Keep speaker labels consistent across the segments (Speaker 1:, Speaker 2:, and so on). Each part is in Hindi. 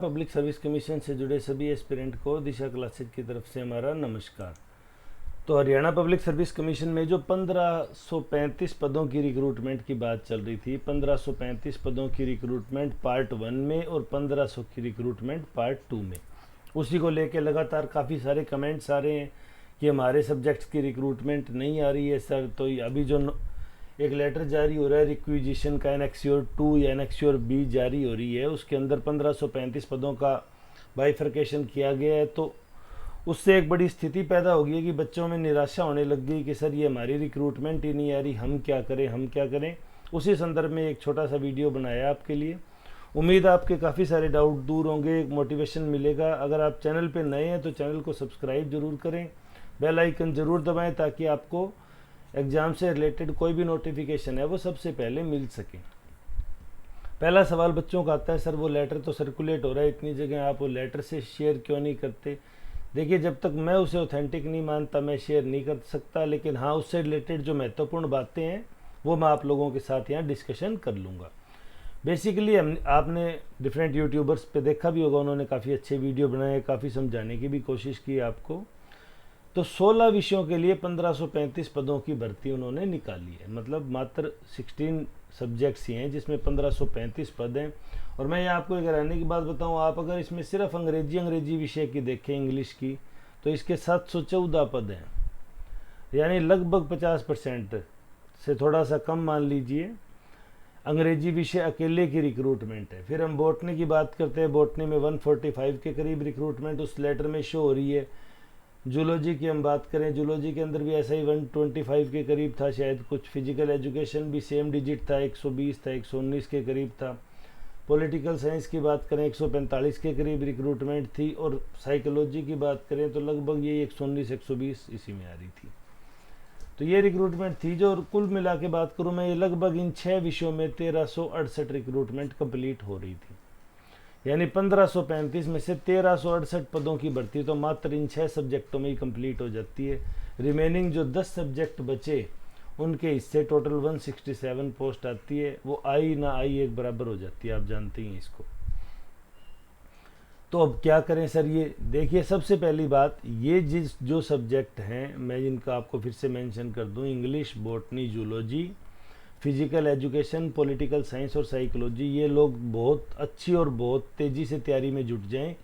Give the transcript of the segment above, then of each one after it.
Speaker 1: पब्लिक सर्विस कमीशन से जुड़े सभी एस्पिरेंट को दिशा क्लासेज की तरफ से हमारा नमस्कार। तो हरियाणा पब्लिक सर्विस कमीशन में जो 1535 पदों की रिक्रूटमेंट की बात चल रही थी, 1535 पदों की रिक्रूटमेंट पार्ट 1 में और 1500 की रिक्रूटमेंट पार्ट 2 में, उसी को लेके लगातार काफ़ी सारे कमेंट्स आ रहे हैं कि हमारे सब्जेक्ट्स की रिक्रूटमेंट नहीं आ रही है सर। तो अभी जो एक लेटर जारी हो रहा है रिक्विजिशन का, एनेक्स्योर 2 या एनेक्स्योर बी जारी हो रही है, उसके अंदर 1535 पदों का बाइफर्केशन किया गया है। तो उससे एक बड़ी स्थिति पैदा हो गई है कि बच्चों में निराशा होने लग गई कि सर ये हमारी रिक्रूटमेंट ही नहीं आ रही, हम क्या करें। उसी संदर्भ में एक छोटा सा वीडियो बनाया आपके लिए। उम्मीद है आपके काफ़ी सारे डाउट दूर होंगे, मोटिवेशन मिलेगा। अगर आप चैनल पे नए हैं तो चैनल को सब्सक्राइब जरूर करें, बेल आइकन ज़रूर दबाएं ताकि आपको एग्ज़ाम से रिलेटेड कोई भी नोटिफिकेशन है वो सबसे पहले मिल सके। पहला सवाल बच्चों का आता है, सर वो लेटर तो सर्कुलेट हो रहा है इतनी जगह, आप वो लेटर से शेयर क्यों नहीं करते। देखिए, जब तक मैं उसे ऑथेंटिक नहीं मानता मैं शेयर नहीं कर सकता, लेकिन हाँ उससे रिलेटेड जो महत्वपूर्ण बातें हैं वो मैं आप लोगों के साथ यहाँ डिस्कशन कर लूँगा। बेसिकली आपने डिफरेंट यूट्यूबर्स पे देखा भी होगा, उन्होंने काफ़ी अच्छे वीडियो बनाए, काफ़ी समझाने की भी कोशिश की आपको। तो 16 विषयों के लिए 1535 पदों की भर्ती उन्होंने निकाली है, मतलब मात्र 16 सब्जेक्ट्स ही हैं जिसमें 1535 पद हैं। और मैं ये आपको एक रहने की बात बताऊं, आप अगर इसमें सिर्फ अंग्रेजी विषय की देखें, इंग्लिश की, तो इसके 714 पद हैं, यानी लगभग 50% से थोड़ा सा कम मान लीजिए अंग्रेजी विषय अकेले की रिक्रूटमेंट है। फिर हम बॉटनी की बात करते हैं, बॉटनी में 145 के करीब रिक्रूटमेंट उस लेटर में शो हो रही है। जूलॉजी की हम बात करें, जूलॉजी के अंदर भी ऐसा ही 125 के करीब था शायद कुछ। फिजिकल एजुकेशन भी सेम डिजिट था, 120 था, 119 के करीब था। पॉलिटिकल साइंस की बात करें 145 के करीब रिक्रूटमेंट थी, और साइकोलॉजी की बात करें तो लगभग ये 119 120 इसी में आ रही थी। तो ये रिक्रूटमेंट थी जो, कुल मिला के बात करूँ मैं, ये लगभग इन 6 विषयों में 1368 रिक्रूटमेंट कंप्लीट हो रही थी। यानी 1535 में से 1368 पदों की भर्ती तो मात्र इन 6 सब्जेक्टों में ही कंप्लीट हो जाती है। रिमेनिंग जो 10 सब्जेक्ट बचे उनके हिस्से टोटल 167 पोस्ट आती है, वो आई ना आई एक बराबर हो जाती है, आप जानते ही इसको। तो अब क्या करें सर, ये देखिए, सबसे पहली बात, ये जो सब्जेक्ट हैं मैं जिनका आपको फिर से मेंशन कर दूं, English, botany, zoology, physical education, political science और साइकोलॉजी, ये लोग बहुत अच्छी और बहुत तेज़ी से तैयारी में जुट जाएं,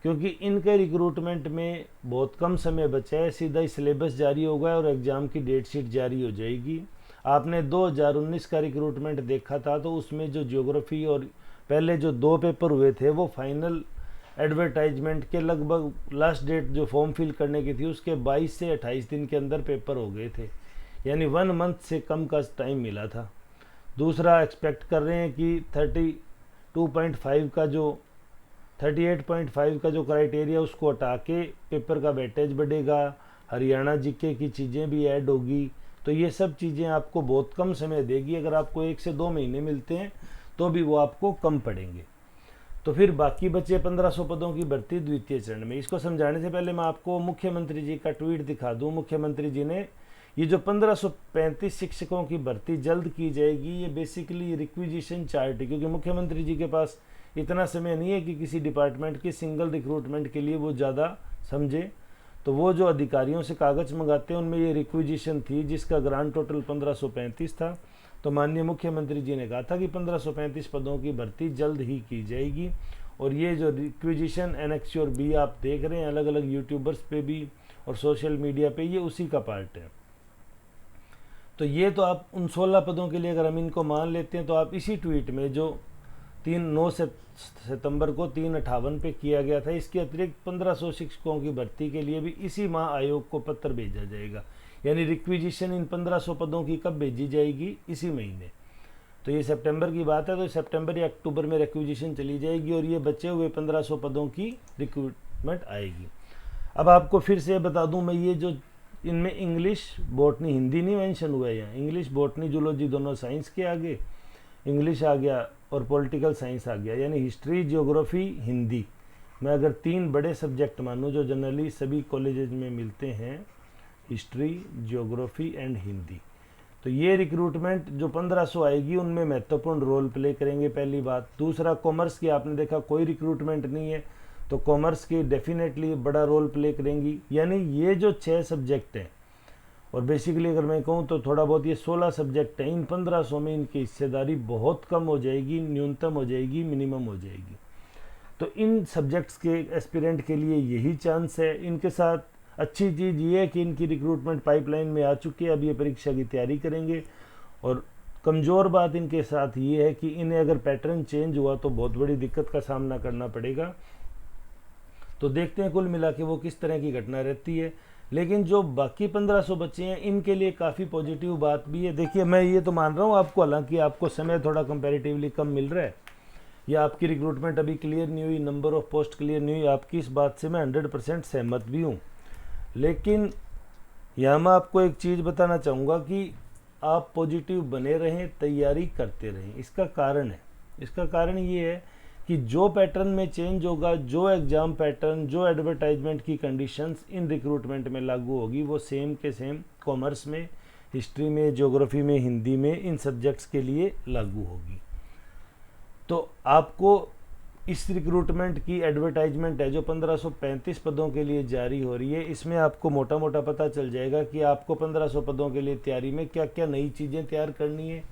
Speaker 1: क्योंकि इनके रिक्रूटमेंट में बहुत कम समय बचा है। सीधा ही सिलेबस जारी होगा और एग्ज़ाम की डेट शीट जारी हो जाएगी। आपने 2019 का रिक्रूटमेंट देखा था, तो उसमें जो ज्योग्राफी और पहले जो 2 पेपर हुए थे वो फाइनल एडवर्टाइजमेंट के लगभग लास्ट डेट जो फॉर्म फिल करने की थी उसके 22 से 28 दिन के अंदर पेपर हो गए थे, यानी 1 मंथ से कम का टाइम मिला था। दूसरा, एक्सपेक्ट कर रहे हैं कि 38.5 का जो क्राइटेरिया उसको हटा के पेपर का वेटेज बढ़ेगा, हरियाणा जीके की चीज़ें भी ऐड होगी। तो ये सब चीज़ें आपको बहुत कम समय देगी। अगर आपको 1 से 2 महीने मिलते हैं तो भी वो आपको कम पड़ेंगे। तो फिर बाकी बचे 1500 पदों की भर्ती द्वितीय चरण में। इसको समझाने से पहले मैं आपको मुख्यमंत्री जी का ट्वीट दिखा दूं। मुख्यमंत्री जी ने ये जो 1535 शिक्षकों की भर्ती जल्द की जाएगी, ये बेसिकली रिक्विजिशन चार्ट है, क्योंकि मुख्यमंत्री जी के पास इतना समय नहीं है कि किसी डिपार्टमेंट की सिंगल रिक्रूटमेंट के लिए वो ज़्यादा समझे। तो वो जो अधिकारियों से कागज़ मंगाते हैं उनमें ये रिक्विजिशन थी, जिसका ग्रांड टोटल 1535 था। तो माननीय मुख्यमंत्री जी ने कहा था कि 1535 पदों की भर्ती जल्द ही की जाएगी। और ये जो रिक्विजिशन एनेक्स्योर बी आप देख रहे हैं अलग अलग यूट्यूबर्स पे भी और सोशल मीडिया पे, ये उसी का पार्ट है। तो ये तो आप उन 16 पदों के लिए अगर हम इनको मान लेते हैं, तो आप इसी ट्वीट में जो 9 सितंबर को 3:58 पे किया गया था, इसके अतिरिक्त 1500 शिक्षकों की भर्ती के लिए भी इसी माह आयोग को पत्र भेजा जाएगा। यानी रिक्विजिशन इन 1500 पदों की कब भेजी जाएगी, इसी महीने। तो ये सितंबर की बात है, तो सितंबर या अक्टूबर में रिक्विजिशन चली जाएगी और ये बचे हुए 1500 पदों की रिक्रूटमेंट आएगी। अब आपको फिर से बता दूं मैं, ये जो इनमें इंग्लिश, बॉटनी, हिंदी नहीं मेंशन हुआ है यहाँ, इंग्लिश, बॉटनी, जूलॉजी दोनों साइंस के आगे, इंग्लिश आ गया और पॉलिटिकल साइंस आ गया, यानी हिस्ट्री, ज्योग्राफी, हिंदी। मैं अगर 3 बड़े सब्जेक्ट मानूँ जो जनरली सभी कॉलेजेस में मिलते हैं, हिस्ट्री, ज्योग्राफी एंड हिंदी, तो ये रिक्रूटमेंट जो 1500 आएगी उनमें महत्वपूर्ण रोल प्ले करेंगे, पहली बात। दूसरा, कॉमर्स की आपने देखा कोई रिक्रूटमेंट नहीं है, तो कॉमर्स की डेफिनेटली बड़ा रोल प्ले करेंगी। यानी ये जो 6 सब्जेक्ट हैं, और बेसिकली अगर मैं कहूँ तो थोड़ा बहुत ये 16 सब्जेक्ट हैं, इन 1500 में इनकी हिस्सेदारी बहुत कम हो जाएगी, न्यूनतम हो जाएगी, मिनिमम हो जाएगी। तो इन सब्जेक्ट्स के एस्पिरेंट के लिए यही चांस है। इनके साथ अच्छी चीज़ ये है कि इनकी रिक्रूटमेंट पाइपलाइन में आ चुकी है, अब ये परीक्षा की तैयारी करेंगे। और कमज़ोर बात इनके साथ ये है कि इन्हें अगर पैटर्न चेंज हुआ तो बहुत बड़ी दिक्कत का सामना करना पड़ेगा। तो देखते हैं कुल मिला के वो किस तरह की घटना रहती है। लेकिन जो बाकी 1500 बच्चे हैं इनके लिए काफ़ी पॉजिटिव बात भी है। देखिए, मैं ये तो मान रहा हूँ आपको, हालांकि आपको समय थोड़ा कंपैरेटिवली कम मिल रहा है, या आपकी रिक्रूटमेंट अभी क्लियर नहीं हुई, नंबर ऑफ पोस्ट क्लियर नहीं हुई, आपकी इस बात से मैं 100% सहमत भी हूँ। लेकिन यहाँ मैं आपको एक चीज़ बताना चाहूँगा कि आप पॉजिटिव बने रहें, तैयारी करते रहें। इसका कारण ये है कि जो पैटर्न में चेंज होगा, जो एग्ज़ाम पैटर्न, जो एडवर्टाइजमेंट की कंडीशंस इन रिक्रूटमेंट में लागू होगी, वो सेम के सेम कॉमर्स में, हिस्ट्री में, ज्योग्राफी में, हिंदी में, इन सब्जेक्ट्स के लिए लागू होगी। तो आपको इस रिक्रूटमेंट की एडवर्टाइजमेंट है जो 1535 पदों के लिए जारी हो रही है, इसमें आपको मोटा मोटा पता चल जाएगा कि आपको 1500 पदों के लिए तैयारी में क्या क्या नई चीज़ें तैयार करनी है,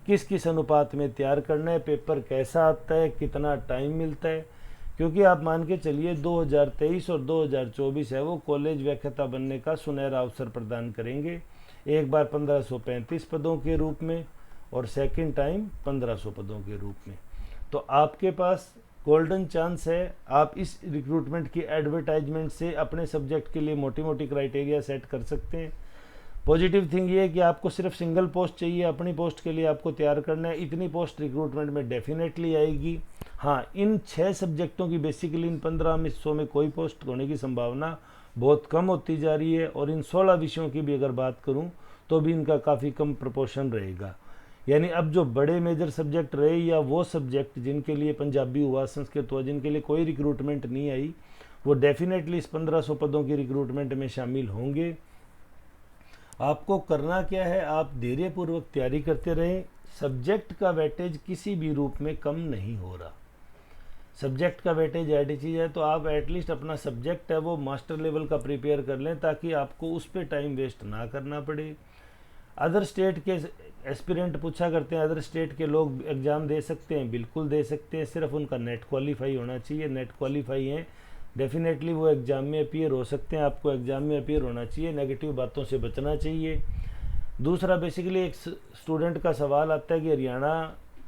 Speaker 1: किस किस अनुपात में तैयार करना है, पेपर कैसा आता है, कितना टाइम मिलता है। क्योंकि आप मान के चलिए 2023 और 2024 है वो कॉलेज व्याख्याता बनने का सुनहरा अवसर प्रदान करेंगे। एक बार 1535 पदों के रूप में और सेकंड टाइम 1500 पदों के रूप में। तो आपके पास गोल्डन चांस है, आप इस रिक्रूटमेंट की एडवर्टाइजमेंट से अपने सब्जेक्ट के लिए मोटी मोटी क्राइटेरिया सेट कर सकते हैं। पॉजिटिव थिंग ये है कि आपको सिर्फ सिंगल पोस्ट चाहिए, अपनी पोस्ट के लिए आपको तैयार करना है, इतनी पोस्ट रिक्रूटमेंट में डेफिनेटली आएगी। हाँ, इन 6 सब्जेक्टों की बेसिकली इन 1500 में कोई पोस्ट होने की संभावना बहुत कम होती जा रही है, और इन 16 विषयों की भी अगर बात करूं तो भी इनका काफ़ी कम प्रोपोर्शन रहेगा। यानी अब जो बड़े मेजर सब्जेक्ट रहे, या वो सब्जेक्ट जिनके लिए पंजाबी हुआ, संस्कृत हुआ, जिनके लिए कोई रिक्रूटमेंट नहीं आई, वो डेफिनेटली इस 1500 पदों की रिक्रूटमेंट में शामिल होंगे। आपको करना क्या है, आप धैर्यपूर्वक तैयारी करते रहें। सब्जेक्ट का वेटेज किसी भी रूप में कम नहीं हो रहा। सब्जेक्ट का वेटेज ऐसी चीज़ है, तो आप एटलीस्ट अपना सब्जेक्ट है वो मास्टर लेवल का प्रिपेयर कर लें, ताकि आपको उस पर टाइम वेस्ट ना करना पड़े। अदर स्टेट के एस्पिरेंट पूछा करते हैं, अदर स्टेट के लोग एग्ज़ाम दे सकते हैं, बिल्कुल दे सकते हैं, सिर्फ उनका नेट क्वालिफाई होना चाहिए। नेट क्वालिफाई है, डेफिनेटली वो एग्ज़ाम में अपीयर हो सकते हैं। आपको एग्ज़ाम में अपीयर होना चाहिए, नेगेटिव बातों से बचना चाहिए। दूसरा, बेसिकली एक स्टूडेंट का सवाल आता है कि हरियाणा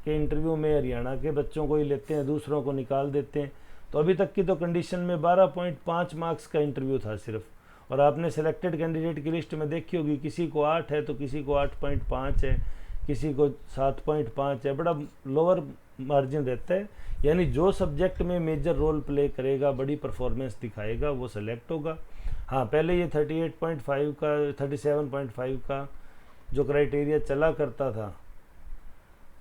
Speaker 1: के इंटरव्यू में हरियाणा के बच्चों को ही लेते हैं, दूसरों को निकाल देते हैं। तो अभी तक की तो कंडीशन में 12.5 मार्क्स का इंटरव्यू था सिर्फ, और आपने सेलेक्टेड कैंडिडेट की लिस्ट में देखी होगी, किसी को 8 है तो किसी को 8.5 है, किसी को 7.5 है, बड़ा लोअर मार्जिन रहता है। यानी जो सब्जेक्ट में मेजर रोल प्ले करेगा, बड़ी परफॉर्मेंस दिखाएगा, वो सेलेक्ट होगा। हाँ, पहले ये 38.5 का 37.5 का जो क्राइटेरिया चला करता था,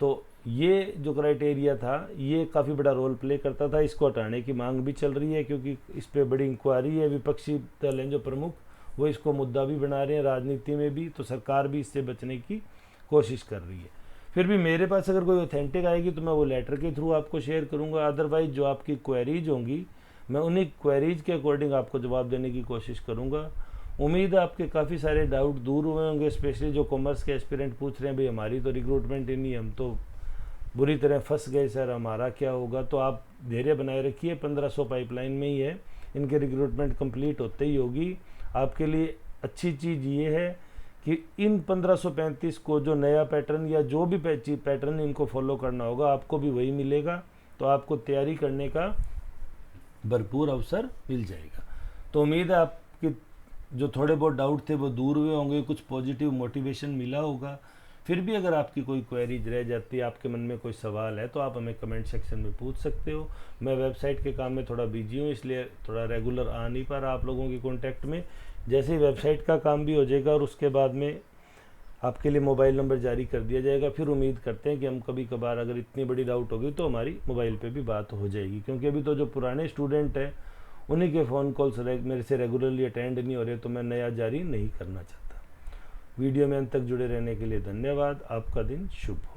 Speaker 1: तो ये जो क्राइटेरिया था ये काफ़ी बड़ा रोल प्ले करता था। इसको हटाने की मांग भी चल रही है, क्योंकि इस पर बड़ी इंक्वायरी है। विपक्षी दल हैं जो प्रमुख, वो इसको मुद्दा भी बना रहे हैं राजनीति में भी, तो सरकार भी इससे बचने की कोशिश कर रही है। फिर भी मेरे पास अगर कोई ऑथेंटिक आएगी तो मैं वो लेटर के थ्रू आपको शेयर करूँगा। अदरवाइज जो आपकी क्वेरीज होंगी, मैं उन्हीं क्वेरीज के अकॉर्डिंग आपको जवाब देने की कोशिश करूँगा। उम्मीद है आपके काफ़ी सारे डाउट दूर हुए होंगे, स्पेशली जो कॉमर्स के एस्पिरेंट पूछ रहे हैं, भाई हमारी तो रिक्रूटमेंट ही नहीं, हम तो बुरी तरह फंस गए सर, हमारा क्या होगा। तो आप धैर्य बनाए रखिए, 1500 पाइपलाइन में ही है, इनके रिक्रूटमेंट कंप्लीट होते ही होगी। आपके लिए अच्छी चीज़ ये है कि इन 1535 को जो नया पैटर्न या जो भी पैटर्न इनको फॉलो करना होगा, आपको भी वही मिलेगा। तो आपको तैयारी करने का भरपूर अवसर मिल जाएगा। तो उम्मीद है आपके जो थोड़े बहुत डाउट थे वो दूर हुए होंगे, कुछ पॉजिटिव मोटिवेशन मिला होगा। फिर भी अगर आपकी कोई क्वेरीज रह जाती है, आपके मन में कोई सवाल है, तो आप हमें कमेंट सेक्शन में पूछ सकते हो। मैं वेबसाइट के काम में थोड़ा बिजी हूँ, इसलिए थोड़ा रेगुलर आ नहीं पा रहा आप लोगों के कॉन्टैक्ट में। जैसे ही वेबसाइट का काम भी हो जाएगा और उसके बाद में आपके लिए मोबाइल नंबर जारी कर दिया जाएगा, फिर उम्मीद करते हैं कि हम कभी कभार अगर इतनी बड़ी डाउट होगी तो हमारी मोबाइल पे भी बात हो जाएगी। क्योंकि अभी तो जो पुराने स्टूडेंट हैं उन्हीं के फ़ोन कॉल्स मेरे से रेगुलरली अटेंड नहीं हो रहे, तो मैं नया जारी नहीं करना चाहता। वीडियो में अंत तक जुड़े रहने के लिए धन्यवाद। आपका दिन शुभ हो।